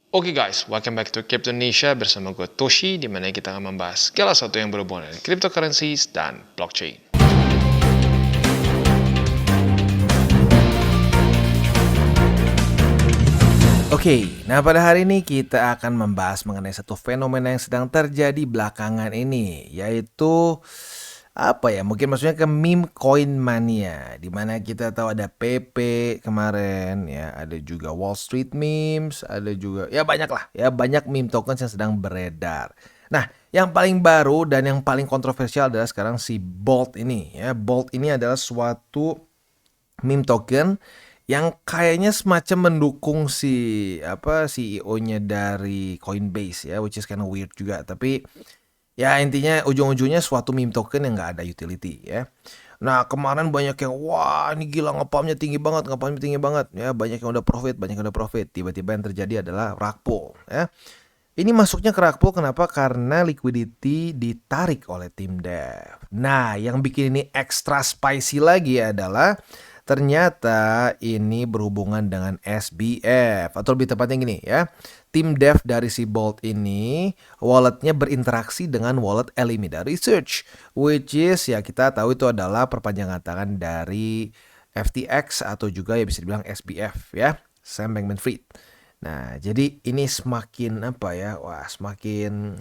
Oke guys, welcome back to Crypto Indonesia bersama gue Toshi, di mana kita akan membahas segala sesuatu yang berhubungan dengan cryptocurrencies dan blockchain. Oke, nah pada hari ini kita akan membahas mengenai satu fenomena yang sedang terjadi belakangan ini, yaitu apa ya? Mungkin maksudnya ke meme coin mania, di mana kita tahu ada PP kemarin, ya, ada juga Wall Street memes, ada juga ya banyak lah, ya banyak meme tokens yang sedang beredar. Nah, yang paling baru dan yang paling kontroversial adalah sekarang si Bolt ini, ya. Bolt ini adalah suatu meme token yang kayaknya semacam mendukung si CEO-nya dari Coinbase, ya, which is kind of weird juga. Tapi ya intinya ujung-ujungnya suatu meme token yang nggak ada utility, ya. Nah kemarin banyak yang wah ini gila ngepamnya tinggi banget, ya, banyak yang udah profit. Tiba-tiba yang terjadi adalah rug pull, ya. Ini masuknya ke rug pull kenapa? Karena liquidity ditarik oleh tim dev. Nah yang bikin ini extra spicy lagi adalah ternyata ini berhubungan dengan SBF, atau lebih tepatnya gini, ya. Tim dev dari si Bolt ini walletnya berinteraksi dengan wallet Alameda Research, which is ya kita tahu itu adalah perpanjangan tangan dari FTX atau juga ya bisa dibilang SBF, ya, Sam Bankman-Fried. Nah, jadi ini semakin apa ya? Wah, semakin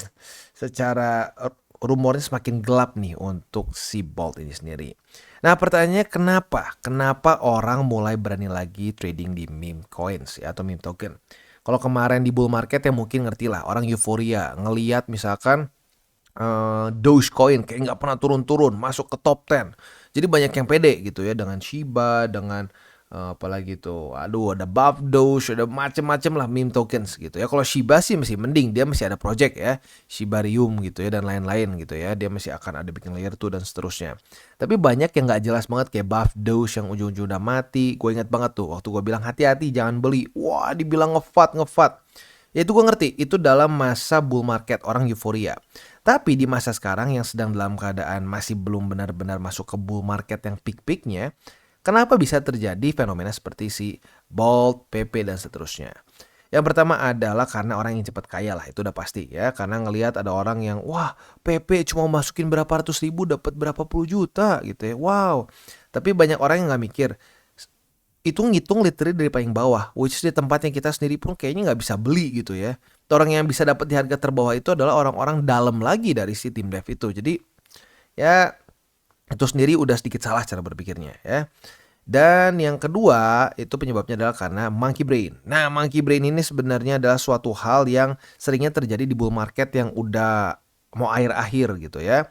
secara rumornya semakin gelap nih untuk si Bolt ini sendiri. Nah, pertanyaannya kenapa? Kenapa orang mulai berani lagi trading di meme coins, ya, atau meme token? Kalau kemarin di bull market ya mungkin ngerti lah, orang euforia ngelihat misalkan Dogecoin kayak nggak pernah turun-turun, masuk ke top 10. Jadi banyak yang pede gitu ya dengan Shiba, dengan apalagi tuh, aduh ada Buff Doge, ada macem-macem lah meme tokens gitu ya. Kalau Shiba sih masih mending, dia masih ada project ya, Shibarium gitu ya dan lain-lain gitu ya. Dia masih akan ada bikin layer 2 dan seterusnya. Tapi banyak yang nggak jelas banget kayak Buff Doge yang ujung-ujung udah mati. Gue ingat banget tuh waktu gue bilang hati-hati jangan beli. Wah dibilang ngefat. Ya itu gue ngerti, itu dalam masa bull market orang euforia. Tapi di masa sekarang yang sedang dalam keadaan masih belum benar-benar masuk ke bull market yang peak-peaknya, kenapa bisa terjadi fenomena seperti si Bolt, PP, dan seterusnya? Yang pertama adalah karena orang yang cepat kaya lah, itu udah pasti ya. Karena ngelihat ada orang yang, wah PP cuma masukin berapa ratus ribu dapat berapa puluh juta gitu ya. Wow. Tapi banyak orang yang nggak mikir, itu ngitung literally dari paling bawah, which is di tempat yang kita sendiri pun kayaknya nggak bisa beli gitu ya. Orang yang bisa dapat di harga terbawah itu adalah orang-orang dalam lagi dari si tim dev itu. Jadi ya itu sendiri udah sedikit salah cara berpikirnya, ya. Dan yang kedua itu penyebabnya adalah karena monkey brain. Nah monkey brain ini sebenarnya adalah suatu hal yang seringnya terjadi di bull market yang udah mau akhir gitu ya.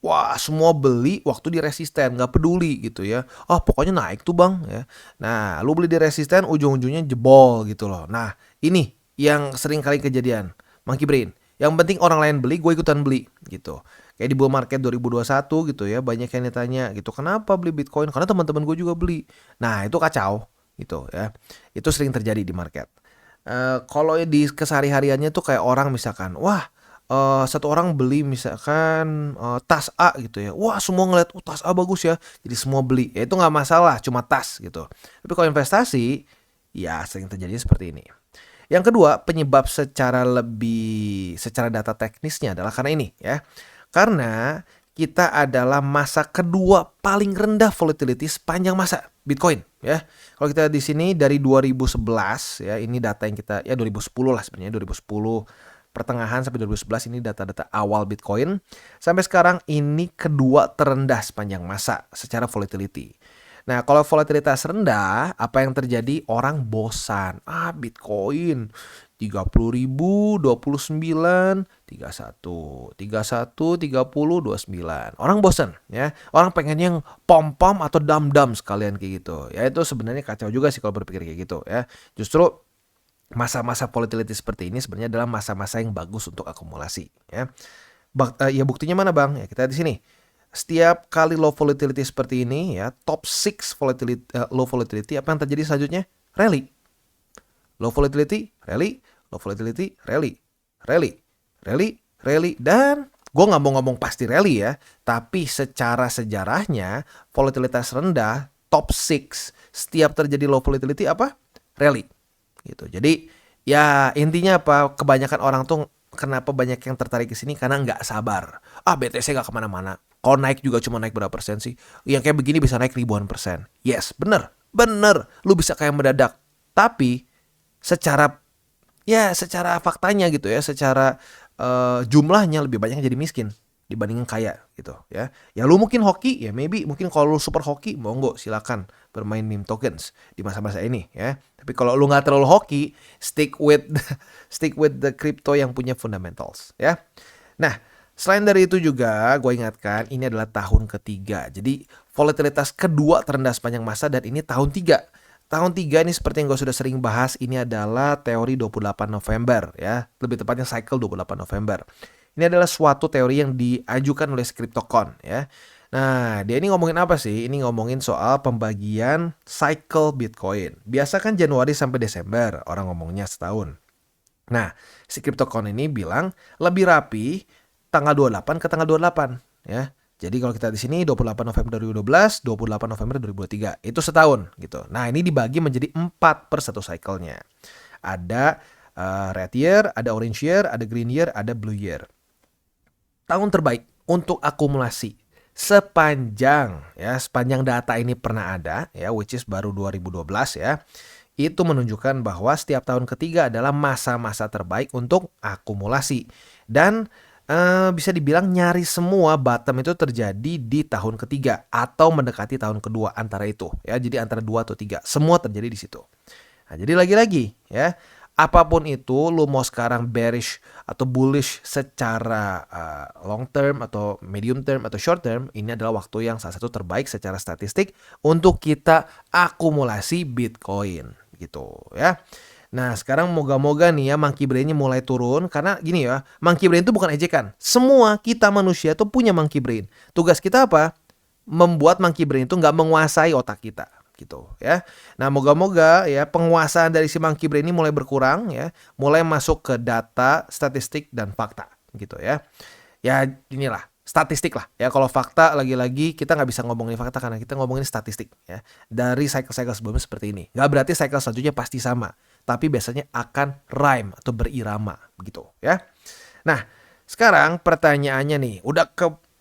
Wah semua beli waktu di resisten, nggak peduli gitu ya. Oh pokoknya naik tuh bang ya. Nah lu beli di resisten ujung-ujungnya jebol gitu loh. Nah ini yang sering kali kejadian, monkey brain. Yang penting orang lain beli, gue ikutan beli gitu. Kayak di bull market 2021 gitu ya, banyak yang ditanya gitu, kenapa beli Bitcoin? Karena teman-teman gue juga beli. Nah itu kacau gitu ya. Itu sering terjadi di market. Kalau di kesehari-hariannya tuh kayak orang misalkan, wah satu orang beli misalkan tas A gitu ya, wah semua ngeliat tas A bagus ya, jadi semua beli. Ya itu nggak masalah, cuma tas gitu. Tapi kalau investasi, ya sering terjadi seperti ini. Yang kedua, penyebab secara data teknisnya adalah karena ini ya. Karena kita adalah masa kedua paling rendah volatility sepanjang masa Bitcoin ya. Kalau kita di sini dari 2011 ya, ini data yang kita ya 2010 lah sebenarnya, 2010 pertengahan sampai 2011 ini data-data awal Bitcoin. Sampai sekarang ini kedua terendah sepanjang masa secara volatility. Nah, kalau volatilitas rendah, apa yang terjadi? Orang bosan. Bitcoin 30.000, 29, 31, 31, 30, 29. Orang bosan ya. Orang pengen yang pom-pom atau dam-dam sekalian kayak gitu. Ya itu sebenarnya kacau juga sih kalau berpikir kayak gitu ya. Justru masa-masa volatility seperti ini sebenarnya adalah masa-masa yang bagus untuk akumulasi ya. Ya buktinya mana bang? Ya kita di sini. Setiap kali low volatility seperti ini ya, top 6 low volatility, apa yang terjadi selanjutnya? Rally. Low volatility, rally, low volatility, rally, rally, rally, rally, dan gue nggak mau ngomong pasti rally ya, tapi secara sejarahnya volatilitas rendah, top 6, setiap terjadi low volatility apa? Rally. Gitu. Jadi Ya, intinya apa? Kebanyakan orang tuh kenapa banyak yang tertarik ke sini karena nggak sabar. Ah, BTC nggak kemana-mana. Kalau naik juga cuma naik berapa persen sih? Yang kayak begini bisa naik ribuan persen. Yes, bener, bener. Lu bisa kayak mendadak. Tapi secara secara faktanya gitu ya, secara jumlahnya lebih banyak yang jadi miskin dibandingin kaya gitu ya. Ya lu mungkin hoki ya, maybe mungkin kalau lu super hoki monggo silakan bermain meme tokens di masa-masa ini ya. Tapi kalau lu nggak terlalu hoki, stick with stick with the crypto yang punya fundamentals ya. Nah, selain dari itu juga gue ingatkan ini adalah tahun ketiga. Jadi volatilitas kedua terendah sepanjang masa dan ini tahun 3. Tahun 3 ini seperti yang gue sudah sering bahas, ini adalah teori 28 November ya. Lebih tepatnya cycle 28 November. Ini adalah suatu teori yang diajukan oleh Cryptocon ya. Nah, dia ini ngomongin apa sih? Ini ngomongin soal pembagian cycle Bitcoin. Biasa kan Januari sampai Desember, orang ngomongnya setahun. Nah, si Cryptocon ini bilang lebih rapi tanggal 28 ke tanggal 28 ya. Jadi kalau kita di sini 28 November 2012, 28 November 2023. Itu setahun gitu. Nah, ini dibagi menjadi 4 per satu cycle-nya. Ada red year, ada orange year, ada green year, ada blue year. Tahun terbaik untuk akumulasi sepanjang data ini pernah ada ya, which is baru 2012 ya. Itu menunjukkan bahwa setiap tahun ketiga adalah masa-masa terbaik untuk akumulasi. Dan bisa dibilang nyaris semua bottom itu terjadi di tahun ketiga atau mendekati tahun kedua antara itu ya. Jadi antara 2 atau 3 semua terjadi di situ. Nah, jadi lagi-lagi ya, apapun itu lu mau sekarang bearish atau bullish secara long term atau medium term atau short term, ini adalah waktu yang salah satu terbaik secara statistik untuk kita akumulasi Bitcoin gitu ya. Nah, sekarang moga-moga nih ya monkey brain-nya mulai turun karena gini ya, monkey brain itu bukan ejekan. Semua kita manusia tuh punya monkey brain. Tugas kita apa? Membuat monkey brain itu nggak menguasai otak kita gitu ya. Nah, moga-moga ya penguasaan dari si monkey brain ini mulai berkurang ya, mulai masuk ke data, statistik dan fakta gitu ya. Ya inilah statistik lah ya. Kalau fakta lagi-lagi kita nggak bisa ngomongin fakta karena kita ngomongin statistik ya. Dari cycle-cycle sebelumnya seperti ini. Nggak berarti cycle selanjutnya pasti sama, tapi biasanya akan rhyme atau berirama gitu ya. Nah, sekarang pertanyaannya nih, udah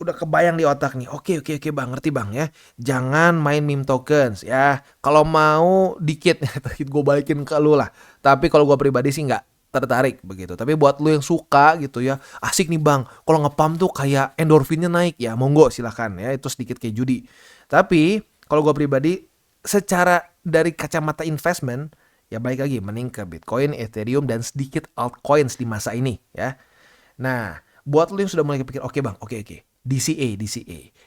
kebayang di otak nih. Oke Bang, ngerti Bang ya. Jangan main meme tokens ya. Kalau mau dikit gue balikin ke lu lah. Tapi kalau gue pribadi sih nggak tertarik begitu. Tapi buat lu yang suka gitu ya, asik nih Bang. Kalau nge-pump tuh kayak endorfinnya naik ya, monggo silahkan ya. Itu sedikit kayak judi. Tapi kalau gue pribadi secara dari kacamata investment ya balik lagi mending ke Bitcoin, Ethereum dan sedikit altcoins di masa ini ya. Nah, buat lu yang sudah mulai kepikir, oke Bang, oke. DCA.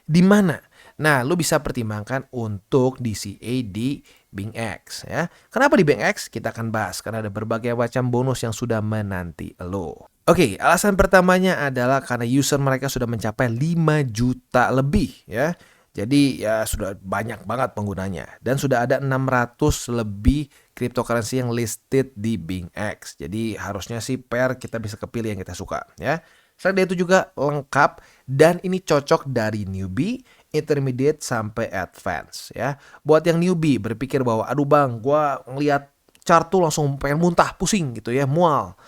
Di mana? Nah, lu bisa pertimbangkan untuk DCA di BingX ya. Kenapa di BingX? Kita akan bahas karena ada berbagai macam bonus yang sudah menanti lo. Oke, alasan pertamanya adalah karena user mereka sudah mencapai 5 juta lebih ya. Jadi ya sudah banyak banget penggunanya dan sudah ada 600 lebih cryptocurrency yang listed di BingX. Jadi harusnya sih pair kita bisa kepilih yang kita suka ya. Selain dari itu juga lengkap dan ini cocok dari newbie, intermediate sampai advance ya. Buat yang newbie berpikir bahwa aduh Bang, gua ngeliat chart tuh langsung pengen muntah, pusing gitu ya, mual.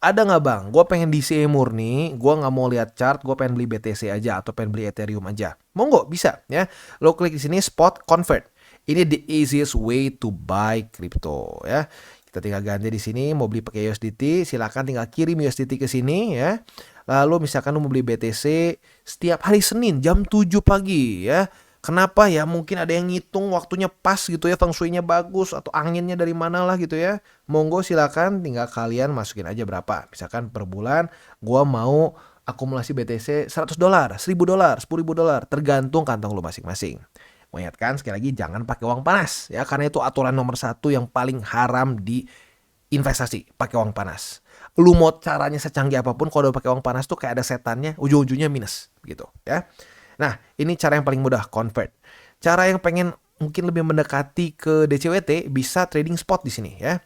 Ada nggak Bang? Gue pengen DCA murni, gue nggak mau lihat chart, gue pengen beli BTC aja atau pengen beli Ethereum aja. Monggo bisa ya. Lo klik di sini spot convert. Ini the easiest way to buy crypto ya. Kita tinggal ganti di sini mau beli pakai USDT, silakan tinggal kirim USDT ke sini ya. Lalu misalkan lo mau beli BTC setiap hari Senin jam 7 pagi ya. Kenapa ya? Mungkin ada yang ngitung waktunya pas gitu ya, feng shui-nya bagus atau anginnya dari mana lah gitu ya. Monggo silakan tinggal kalian masukin aja berapa. Misalkan per bulan gua mau akumulasi BTC $100, $1.000, $10.000, tergantung kantong lu masing-masing. Mau ingatkan sekali lagi jangan pakai uang panas ya, karena itu aturan nomor 1 yang paling haram di investasi, pakai uang panas. Lu mau caranya secanggih apapun kalau udah pakai uang panas tuh kayak ada setannya, ujung-ujungnya minus gitu ya. Nah, ini cara yang paling mudah, convert. Cara yang pengen mungkin lebih mendekati ke DCWT, bisa trading spot di sini ya.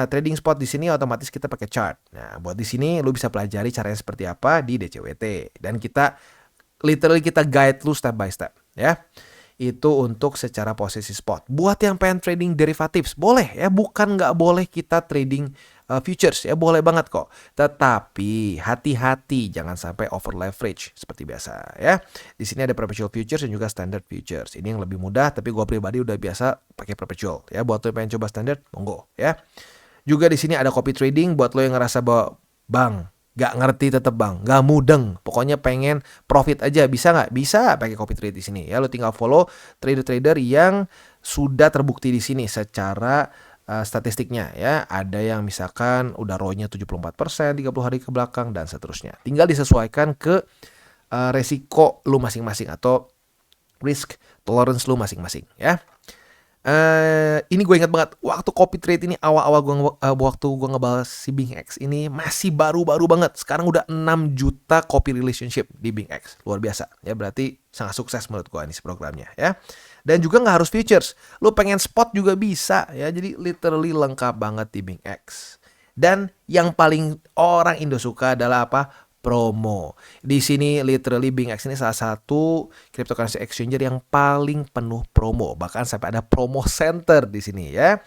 Trading spot di sini otomatis kita pakai chart. Nah, buat di sini lu bisa pelajari caranya seperti apa di DCWT dan kita literally kita guide lu step by step ya. Itu untuk secara posisi spot. Buat yang pengen trading derivatives, boleh ya, bukan nggak boleh kita trading futures ya, boleh banget kok. Tetapi hati-hati jangan sampai over leverage seperti biasa ya. Di sini ada perpetual futures dan juga standard futures. Ini yang lebih mudah, tapi gue pribadi udah biasa pakai perpetual ya. Buat lo yang pengen coba standard, monggo ya. Juga di sini ada copy trading buat lo yang ngerasa bahwa bang, gak ngerti tetap bang, gak mudeng. Pokoknya pengen profit aja, bisa nggak? Bisa pakai copy trade di sini ya. Lo tinggal follow trader-trader yang sudah terbukti di sini secara statistiknya ya. Ada yang misalkan udah ROI-nya 74%, 30 hari ke belakang dan seterusnya. Tinggal disesuaikan ke resiko lu masing-masing atau risk tolerance lu masing-masing ya. Ini gue ingat banget waktu copy trade ini awal-awal waktu gue ngebahas si BingX ini masih baru-baru banget. Sekarang udah 6 juta copy relationship di BingX. Luar biasa ya, berarti sangat sukses menurut gue ini programnya ya. Dan juga nggak harus futures, lu pengen spot juga bisa ya. Jadi literally lengkap banget di BingX. Dan yang paling orang Indo suka adalah apa? Promo. Di sini literally BingX ini salah satu cryptocurrency exchanger yang paling penuh promo. Bahkan sampai ada promo center di sini ya.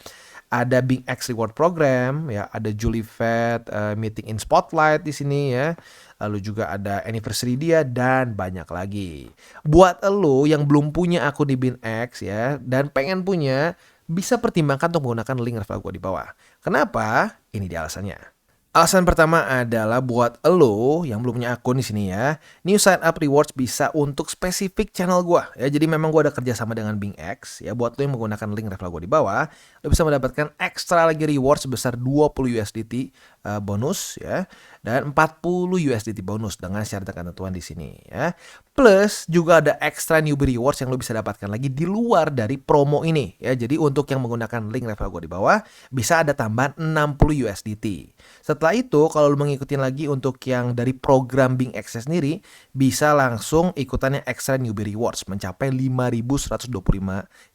Ada BingX Reward Program ya, ada Julie Fed Meeting in Spotlight di sini ya. Lalu juga ada anniversary dia dan banyak lagi. Buat lo yang belum punya akun di BingX ya dan pengen punya, bisa pertimbangkan untuk menggunakan link referral gue di bawah. Kenapa? Ini dia alasannya. Alasan pertama adalah buat lo yang belum punya akun di sini ya. New sign up rewards bisa untuk spesifik channel gua ya. Jadi memang gua ada kerja sama dengan BingX ya. Buat lo yang menggunakan link referral gua di bawah, lo bisa mendapatkan ekstra lagi reward sebesar 20 USDT bonus ya, dan 40 USDT bonus dengan syarat dan ketentuan di sini ya. Plus juga ada extra newbie rewards yang lo bisa dapatkan lagi di luar dari promo ini ya. Jadi untuk yang menggunakan link referral gua di bawah bisa ada tambahan 60 USDT. Setelah itu kalau lo mengikuti lagi untuk yang dari program BingX sendiri, bisa langsung ikutannya extra newbie rewards mencapai 5.125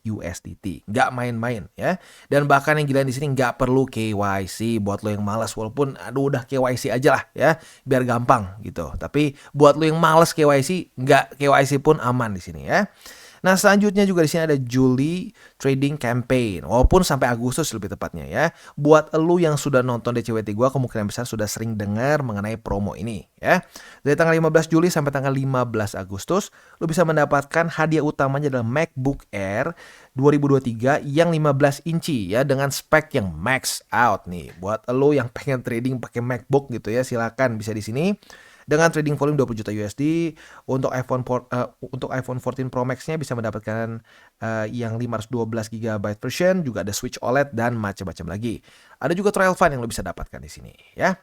USDT. Nggak main-main ya. Dan bahkan yang gila di sini nggak perlu KYC buat lo yang malas, walaupun aduh udah KYC aja lah ya biar gampang gitu. Tapi buat lo yang malas KYC, nggak KYC pun aman di sini ya. Nah selanjutnya juga di sini ada Julie Trading Campaign, walaupun sampai Agustus lebih tepatnya ya. Buat elu yang sudah nonton DCWT gua, kemungkinan besar sudah sering dengar mengenai promo ini ya. Dari tanggal 15 Juli sampai tanggal 15 Agustus, lu bisa mendapatkan hadiah utamanya adalah MacBook Air 2023 yang 15 inci ya, dengan spek yang max out nih. Buat elu yang pengen trading pakai MacBook gitu ya, silakan bisa di sini. Dengan trading volume 20 juta USD, untuk iPhone 14 Pro Max-nya bisa mendapatkan yang 512 GB version, juga ada Switch OLED dan macam-macam lagi. Ada juga trial fund yang lo bisa dapatkan di sini ya.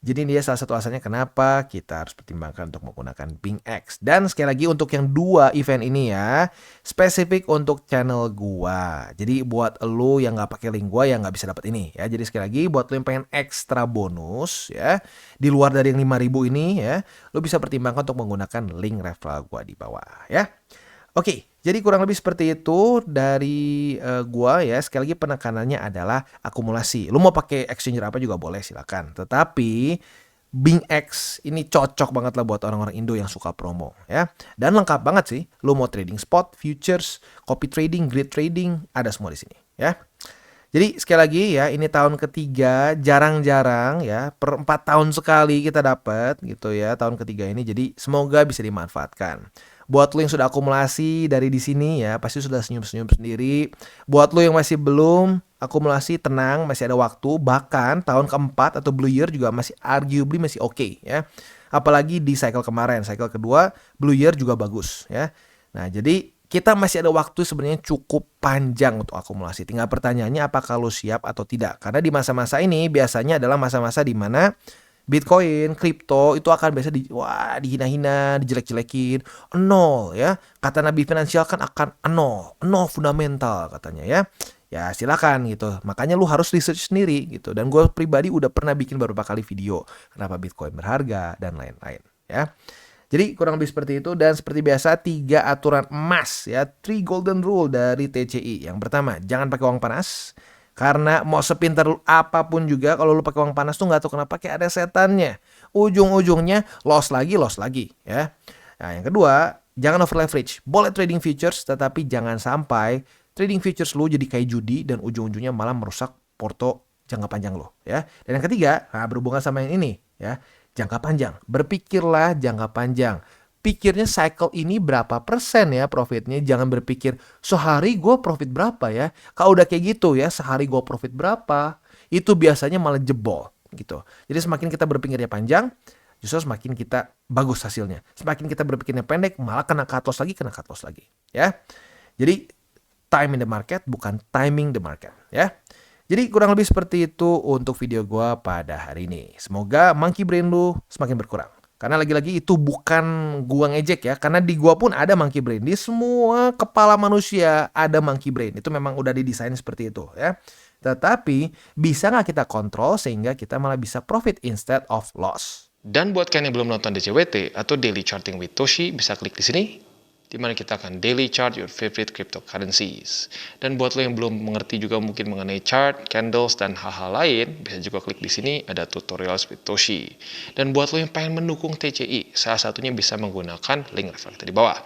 Jadi ini dia salah satu alasannya kenapa kita harus pertimbangkan untuk menggunakan BingX. Dan sekali lagi untuk yang dua event ini ya, spesifik untuk channel gua. Jadi buat lo yang nggak pakai link gua yang nggak bisa dapat ini ya. Jadi sekali lagi buat lo yang pengen ekstra bonus ya, di luar dari yang 5.000 ini ya, lo bisa pertimbangkan untuk menggunakan link referral gua di bawah ya. Oke, jadi kurang lebih seperti itu dari gua ya. Sekali lagi penekanannya adalah akumulasi. Lu mau pakai exchanger apa juga boleh, silakan. Tetapi BingX ini cocok banget lah buat orang-orang Indo yang suka promo ya. Dan lengkap banget sih. Lu mau trading spot, futures, copy trading, grid trading, ada semua di sini ya. Jadi sekali lagi ya, ini tahun ketiga, jarang-jarang ya, per 4 tahun sekali kita dapat gitu ya, tahun ketiga ini. Jadi semoga bisa dimanfaatkan. Buat lo yang sudah akumulasi dari di sini ya, pasti sudah senyum-senyum sendiri. Buat lo yang masih belum akumulasi, tenang, masih ada waktu. Bahkan tahun keempat atau blue year juga masih arguably masih oke ya. Apalagi di cycle kemarin, cycle kedua blue year juga bagus ya. Nah jadi kita masih ada waktu sebenarnya cukup panjang untuk akumulasi. Tinggal pertanyaannya apakah lo siap atau tidak. Karena di masa-masa ini biasanya adalah masa-masa di mana Bitcoin, kripto itu akan biasa dihina-hina, dijelek-jelekin, nol ya. Kata Nabi finansial kan akan nol fundamental katanya ya. Ya silakan gitu. Makanya lu harus research sendiri gitu. Dan gue pribadi udah pernah bikin beberapa kali video kenapa Bitcoin berharga dan lain-lain ya. Jadi kurang lebih seperti itu, dan seperti biasa 3 aturan emas ya, 3 golden rule dari TCI. Yang pertama, jangan pakai uang panas. Karena mau sepintar apapun juga kalau lu pakai uang panas tuh nggak tahu kenapa kayak ada setannya. Ujung-ujungnya loss lagi ya. Nah, yang kedua, jangan over leverage. Boleh trading futures tetapi jangan sampai trading futures lu jadi kayak judi dan ujung-ujungnya malah merusak porto jangka panjang lo ya. Dan yang ketiga, nah berhubungan sama yang ini ya, jangka panjang. Berpikirlah jangka panjang. Pikirnya cycle ini berapa persen ya profitnya. Jangan berpikir sehari gue profit berapa ya. Kalau udah kayak gitu ya, sehari gue profit berapa, itu biasanya malah jebol gitu. Jadi semakin kita berpikirnya panjang, justru semakin kita bagus hasilnya. Semakin kita berpikirnya pendek, malah kena cut loss lagi ya. Jadi time in the market bukan timing the market ya. Jadi kurang lebih seperti itu untuk video gua pada hari ini. Semoga monkey brain lu semakin berkurang. Karena lagi-lagi itu bukan gua ngejek ya. Karena di gua pun ada monkey brain. Di semua kepala manusia ada monkey brain. Itu memang udah didesain seperti itu ya. Tetapi bisa nggak kita kontrol sehingga kita malah bisa profit instead of loss. Dan buat kalian yang belum nonton DCWT atau Daily Charting with Toshi, bisa klik di sini, di mana kita akan daily chart your favorite cryptocurrencies. Dan buat lo yang belum mengerti juga mungkin mengenai chart, candles, dan hal-hal lain, bisa juga klik di sini, ada tutorials with Toshi. Dan buat lo yang pengen mendukung TCI, salah satunya bisa menggunakan link reflektor di bawah.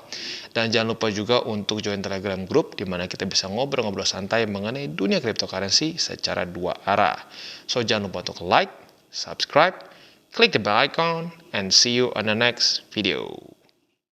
Dan jangan lupa juga untuk join Telegram group, di mana kita bisa ngobrol-ngobrol santai mengenai dunia cryptocurrency secara dua arah. So jangan lupa untuk like, subscribe, click the bell icon, and see you on the next video.